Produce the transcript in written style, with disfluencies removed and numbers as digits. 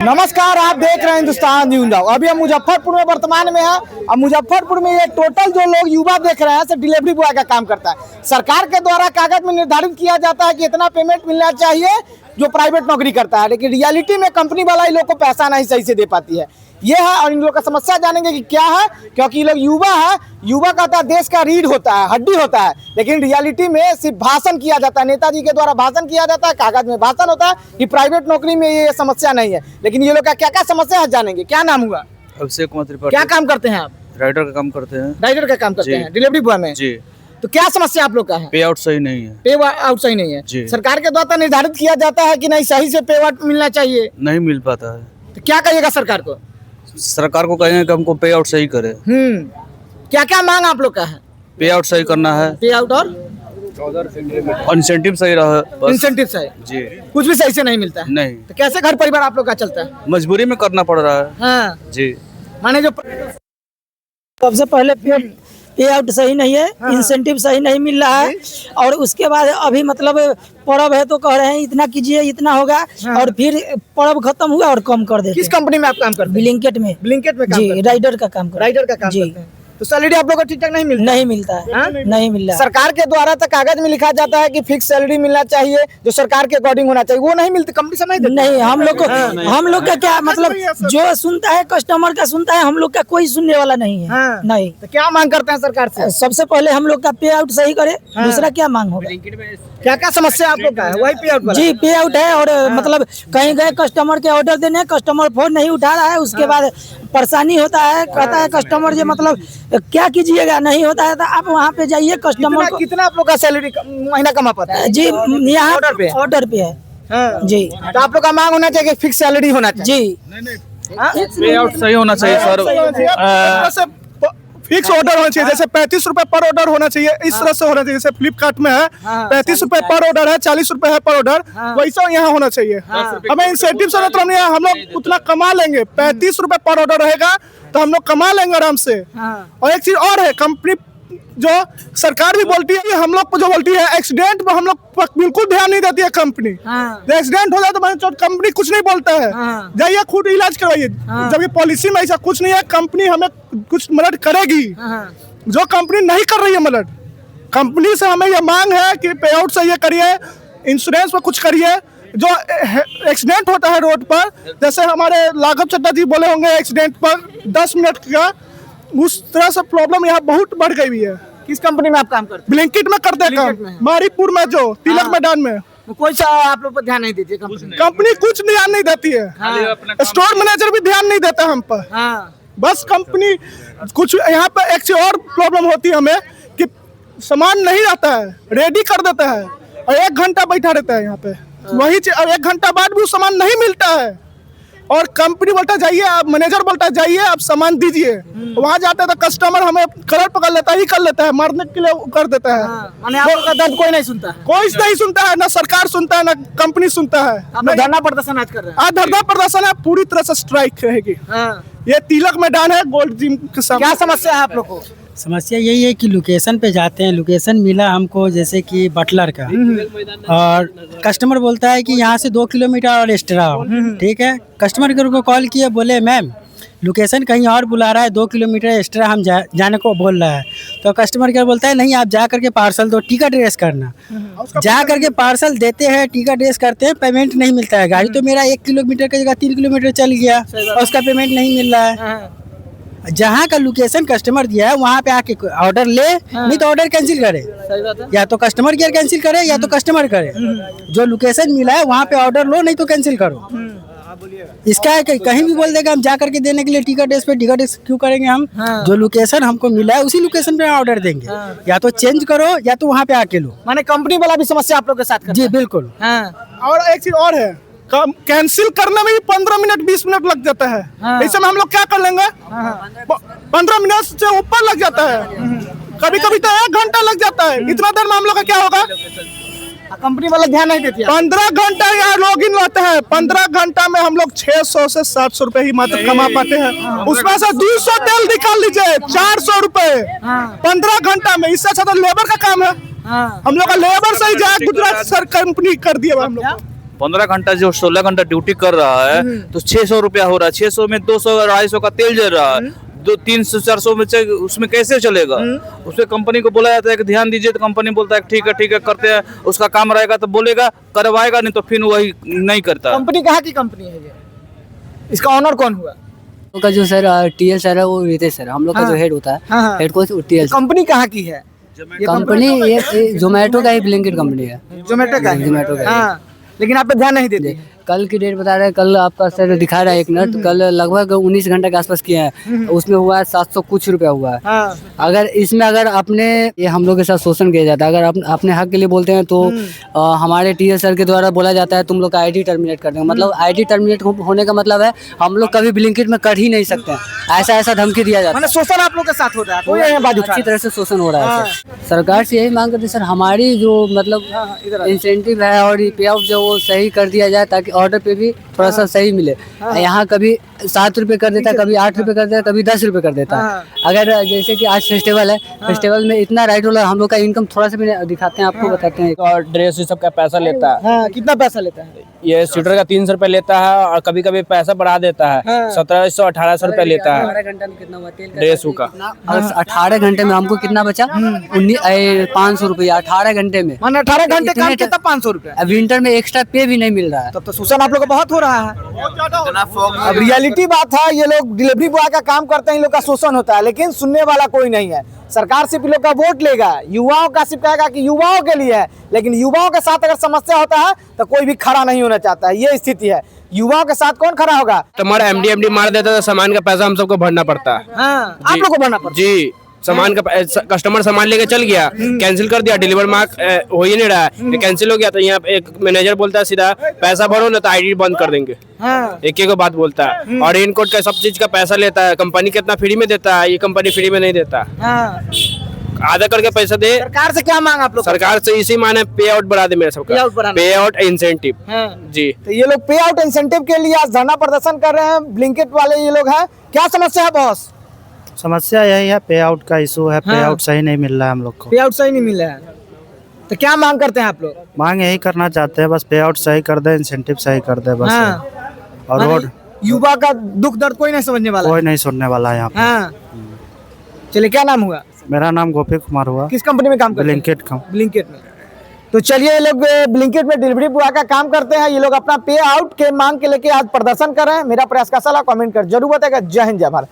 नमस्कार, आप देख रहे हैं हिंदुस्तान न्यूज़। अभी हम मुजफ्फरपुर में वर्तमान में हैं और मुजफ्फरपुर में ये टोटल जो लोग युवा देख रहे हैं सिर्फ डिलीवरी बॉय का काम करता है। सरकार के द्वारा कागज में निर्धारित किया जाता है कि इतना पेमेंट मिलना चाहिए जो प्राइवेट नौकरी करता है, लेकिन रियलिटी में कंपनी वाला इन लोग को पैसा नहीं सही से दे पाती है। ये है और इन लोग का समस्या जानेंगे कि क्या है, क्योंकि ये लोग युवा है। युवा कहता है देश का रीढ़ होता है, हड्डी होता है, लेकिन रियलिटी में सिर्फ भाषण किया जाता है, नेताजी के द्वारा भाषण किया जाता है, कागज में भाषण होता है। कि प्राइवेट नौकरी में ये समस्या नहीं है, लेकिन ये लोग का क्या क्या समस्या है जानेंगे। क्या नाम हुआ? अभिषेक कुमार त्रिपाठी। क्या काम करते हैं आप? राइडर का काम करते हैं। राइडर का काम करते हैं, डिलीवरी बॉय में जी। तो क्या समस्या आप लोग का है? पे आउट सही नहीं है। पे आउट सही नहीं है जी। सरकार के द्वारा निर्धारित किया जाता है कि नहीं सही से पे आउट मिलना चाहिए, नहीं मिल पाता है। तो क्या कहिएगा सरकार को? सरकार को कहेंगे कि हमको पे आउट सही करे। क्या क्या मांग आप लोग का है? पे आउट सही करना है, पे आउट और इंसेंटिव सही रहा बस। इंसेंटिव सही, जी। कुछ भी सही से नहीं मिलता है। नहीं, तो कैसे घर परिवार आप लोग का चलता है? मजबूरी में करना पड़ रहा है। हाँ जी। माने जो सबसे पहले पे आउट सही नहीं है, इंसेंटिव सही नहीं मिल रहा है, और उसके बाद अभी मतलब पर्व है तो कह रहे हैं इतना कीजिए इतना होगा, और फिर पर्व खत्म हुआ और कम कर देते किस कंपनी में आप काम करते हैं? ब्लिंकेट में। ब्लिंकेट में काम जी, करते हैं? राइडर का काम करते राइडर का काम जी। करते हैं। तो सैलरी आप लोग को ठीक ठाक नहीं मिलता? नहीं मिलता है। हाँ? नहीं मिल रहा है। सरकार के द्वारा तो कागज में लिखा जाता है कि फिक्स सैलरी मिलना चाहिए, जो सरकार के अकॉर्डिंग होना चाहिए, वो नहीं मिलती। कंपनी से नहीं देती? नहीं, हम लोग का क्या मतलब, जो सुनता है कस्टमर का सुनता है, हम लोग का कोई सुनने वाला नहीं है। हाँ। नहीं, तो क्या मांग करते हैं सरकार से? सबसे पहले हम लोग का पे आउट सही करे, दूसरा क्या मांग होगा? क्या क्या समस्या आप लोग का है? वही पे आउट वाला? जी, पे आउट है, और मतलब कहीं गए कस्टमर के ऑर्डर देने, कस्टमर फोन नहीं उठा रहा है, उसके बाद परेशानी होता है, कहता है कस्टमर जो मतलब क्या कीजिएगा, नहीं होता है तो आप वहाँ पे जाइए कस्टमर को। कितना आप लोग का सैलरी महीना कमा पाता है? जी, यहाँ ऑर्डर पे है। हाँ। जी, तो आप लोग का मांग होना चाहिए कि फिक्स सैलरी होना चाहिए। जी, पे आउट सही होना चाहिए सर। फिक्स ऑर्डर होना चाहिए, जैसे 35 रुपए पर ऑर्डर होना चाहिए, इस तरह से होना चाहिए। जैसे फ्लिपकार्ट में है 35 रुपए पर ऑर्डर है, 40 रुपए है पर ऑर्डर, वैसा यहाँ होना चाहिए। हमें इंसेंटिव से मतलब हम लोग उतना कमा लेंगे। 35 रुपए पर ऑर्डर रहेगा तो हम लोग कमा लेंगे आराम से। और एक चीज और है, कंपनी जो सरकार भी बोलती है, हम लोग को जो बोलती है एक्सीडेंट पर हम लोग बिल्कुल ध्यान नहीं देती है कंपनी। जब एक्सीडेंट हो जाए तो कंपनी कुछ नहीं बोलता है, जाइए खुद इलाज करवाइए। जब ये पॉलिसी में ऐसा कुछ नहीं है, कंपनी हमें कुछ मदद करेगी, जो कंपनी नहीं कर रही है मदद। कंपनी से हमें ये मांग है कि पे आउट से ये करिए, इंश्योरेंस पर कुछ करिए। जो एक्सीडेंट होता है रोड पर, जैसे हमारे लाघव चड्डा जी बोले होंगे, एक्सीडेंट पर 10 मिनट का, उस तरह से प्रॉब्लम यहाँ बहुत बढ़ गई हुई है। किस कंपनी में आप काम करते हैं? ब्लिंकिट में करते हैं काम, मारीपुर में, जो तिलक मैदान में। कोई सा आप लोग पर ध्यान नहीं देती है कंपनी? कंपनी कुछ ध्यान नहीं देती है, स्टोर मैनेजर भी ध्यान नहीं देता हम पर। बस कंपनी कुछ, यहाँ पे एक चीज और प्रॉब्लम होती है हमें कि सामान नहीं आता है, रेडी कर देता है और 1 घंटा बैठा रहता है यहाँ पे, वही 1 घंटा बाद भी सामान नहीं मिलता है। और कंपनी बोलता जाइए, आप मैनेजर बोलता जाइए आप सामान दीजिए, वहाँ जाता है तो कस्टमर हमें कलर पकड़ लेता ही कर लेता है, मारने के लिए कर देता है। माने आप लोग का दर्द कोई नहीं सुनता है? कोई नहीं सुनता है, ना सरकार सुनता है, ना कंपनी सुनता है। आप लोग धरना प्रदर्शन आज कर रहे हैं? आज धरना प्रदर्शन है, पूरी तरह से स्ट्राइक रहेगी। ये तिलक मैदान है, गोल्ड जिम के सामने। क्या समस्या है आप लोग को? समस्या यही है कि लोकेशन पे जाते हैं, लोकेशन मिला हमको जैसे कि बटलर का, और कस्टमर बोलता है कि यहाँ से 2 किलोमीटर और एक्स्ट्रा हो। ठीक है, कस्टमर को कॉल किया, बोले मैम लोकेशन कहीं और बुला रहा है, 2 किलोमीटर एक्स्ट्रा हम जाने को बोल रहा है। तो कस्टमर क्या बोलता है, नहीं आप जा करके पार्सल दो, टिकट रेस करना। जा करके पार्सल देते हैं, टिकट रेस करते हैं, पेमेंट नहीं मिलता है। गाड़ी तो मेरा 1 किलोमीटर की जगह 3 किलोमीटर चल गया और उसका पेमेंट नहीं मिल रहा है। जहाँ का लोकेशन कस्टमर दिया है वहाँ पे आके ऑर्डर ले, नहीं तो ऑर्डर कैंसिल करे। या तो कस्टमर केयर कैंसिल करे या तो कस्टमर करे। जो लोकेशन मिला है वहाँ पे ऑर्डर लो, नहीं तो कैंसिल करो। इसका है कहीं भी बोल देगा हम जा करके देने के लिए टिकट डेस्क पे, टिकट डेस्क क्यों करेंगे हम? जो लोकेशन हमको मिला है उसी लोकेशन पे ऑर्डर देंगे। या तो चेंज करो या तो वहाँ पे आके लो। माने कंपनी वाला भी समस्या आप लोग के साथ करता है? जी बिल्कुल। और एक चीज और है, कैंसिल करने में भी 15 मिनट 20 मिनट लग जाता है। इस समय हम लोग क्या कर लेंगे, 15 मिनट से ऊपर लग जाता है, कभी कभी तो 1 घंटा लग जाता है। इतना देर में हम लोग का क्या होगा? कंपनी वाला ध्यान नहीं देती है। 15 घंटा यहाँ लॉग इन रहता है, 15 घंटा में हम लोग 600 से 700 रुपए ही मात्र कमा पाते हैं। उसमें से 200 तेल निकाल लीजिए, 400 रुपए 15 घंटा में। इससे अच्छा तो लेबर का काम है, हम लोग का लेबर से ही जाए गुजरात सर कंपनी कर दिया हम लोग। 15 घंटा जो 16 घंटा ड्यूटी कर रहा है तो 600 रुपया हो रहा है। 600 में 200 250 का तेल जल रहा है, 300-400 में उसमें कैसे चलेगा? उसमें कंपनी को बोला जाता है कि ध्यान दीजिए, तो कंपनी बोलता है ठीक है करते हैं। उसका काम रहेगा तो बोलेगा, करवाएगा, नहीं तो फिर वही नहीं करता। कंपनी कहाँ की कंपनी है ये? इसका ऑनर कौन हुआ? हम लोग का जो सर टीएल सर है वो रितेश सर, हम लोग का जो हेड होता है, head coach TL sir. Company कहाँ की है? कंपनी ये जोमेटो का ही ब्लिंकिट कंपनी है। जोमेटो का है? जोमेटो का है। हाँ, लेकिन आप पे ध्यान नहीं देते। कल की डेट बता रहे हैं, कल आपका सर दिखा रहा है 1 मिनट, कल लगभग 19 घंटे के आसपास किया है, उसमें हुआ है 700 कुछ रुपया हुआ है। हाँ। अगर इसमें अगर अपने ये हम लोग के साथ शोषण किया जाता है, अगर अपने हक के लिए बोलते हैं तो हमारे टीएल सर के द्वारा बोला जाता है तुम लोग का आईडी टर्मिनेट कर देंगे। मतलब आईडी टर्मिनेट होने का मतलब है हम लोग कभी ब्लिंकिट में कर ही नहीं सकते हैं, ऐसा धमकी दिया जाता है। मतलब शोषण आप लोग के साथ हो रहा है, कोई यहाँ बाजू अच्छी तरह से शोषण हो रहा है सर। सरकार से यही मांग करते हैं सर, हमारी जो मतलब इंसेंटिव है और पे आउट जो वो सही कर दिया जाए, ताकि ऑर्डर पे भी थोड़ा सा सही मिले। यहाँ कभी 7 रुपए कर देता है, कभी 8 रुपए कर देता है, कभी 10 रुपए कर देता है। अगर जैसे कि आज फेस्टिवल है, फेस्टिवल में इतना राइट रोलर हम लोग का इनकम थोड़ा सा भी दिखाते हैं, आपको बताते हैं। और ड्रेस ये सब का पैसा लेता है। हाँ, कितना पैसा लेता है? ये स्वेटर का 300 रुपए लेता है और कभी कभी पैसा बढ़ा देता है, 1700-1800 रुपए लेता है 18 घंटे में कितना हुआ तेल का? ड्रेस का। और 18 घंटे में हमको कितना बचा? 500 रुपया 18 घंटे में। मैंने 18 घंटे काम किया तब 500 रुपया। अब विंटर में एक्स्ट्रा पे भी नहीं मिल रहा है। तब तो शोषण आप लोग को बहुत हो रहा है। अब रियलिटी बात है, ये लोग डिलीवरी बॉय का काम करते हैं, इन लोग का शोषण होता है, लेकिन सुनने वाला कोई नहीं है। सरकार सिर्फ इन लोग का वोट लेगा, युवाओं का सिर्फ कहेगा कि युवाओं के लिए है, लेकिन युवाओं के साथ अगर समस्या होता है तो कोई भी खड़ा नहीं होना चाहता है। ये स्थिति है, युवाओं के साथ कौन खड़ा होगा? हमारा एमडी मार देता है, सामान का पैसा हम सबको भरना पड़ता है। हाँ, आप लोग को भरना पड़ता है। जी, सामान का कस्टमर सामान लेके चल गया, कैंसिल कर दिया, डिलीवर मार्क हो ही नहीं रहा है, कैंसिल हो गया, तो यहाँ पे एक मैनेजर बोलता है सीधा पैसा भरो ना तो आईडी बंद कर देंगे। हाँ। एक एक बात बोलता है, और रेनकोट का सब चीज का पैसा लेता है। कंपनी कितना फ्री में देता है, ये कंपनी फ्री में नहीं देता। हाँ। आधा करके पैसा दे। सरकार से क्या मांग आप लोग? सरकार से इसी माने पे आउट बढ़ा दे मेरा सबका, Payout बढ़ाना। पे आउट इंसेंटिव। हाँ। जी, तो ये लोग पे आउट इंसेंटिव के लिए आज धरना प्रदर्शन कर रहे हैं, ब्लिंकिट वाले ये लोग हैं। क्या समस्या है बॉस? समस्या यही है, पे आउट का इशू है। पे हाँ। आउट सही नहीं मिल रहा है हम लोग को। पे आउट सही नहीं मिला है, तो क्या मांग करते हैं आप लोग? मांग यही करना चाहते हैं, बस पे आउट सही कर दे, इंसेंटिव सही कर दे बस। हाँ। और रोड युवा का दुख दर्द कोई नहीं समझने वाला। कोई नहीं सुनने वाला है यहाँ पे। हाँ। चलिए, क्या नाम हुआ? मेरा नाम गोपी कुमार हुआ। किस कंपनी में काम करते हैं? ब्लिंकिट का। ब्लिंकिट में। तो चलिए, ये लोग ब्लिंकिट में डिलीवरी बॉय का काम करते हैं। ये लोग अपना पे आउट के मांग के लेके आज प्रदर्शन कर रहे हैं। मेरा प्रयास कैसा लगा कमेंट कर जरूर बताएगा। जय हिंद, जय भारत।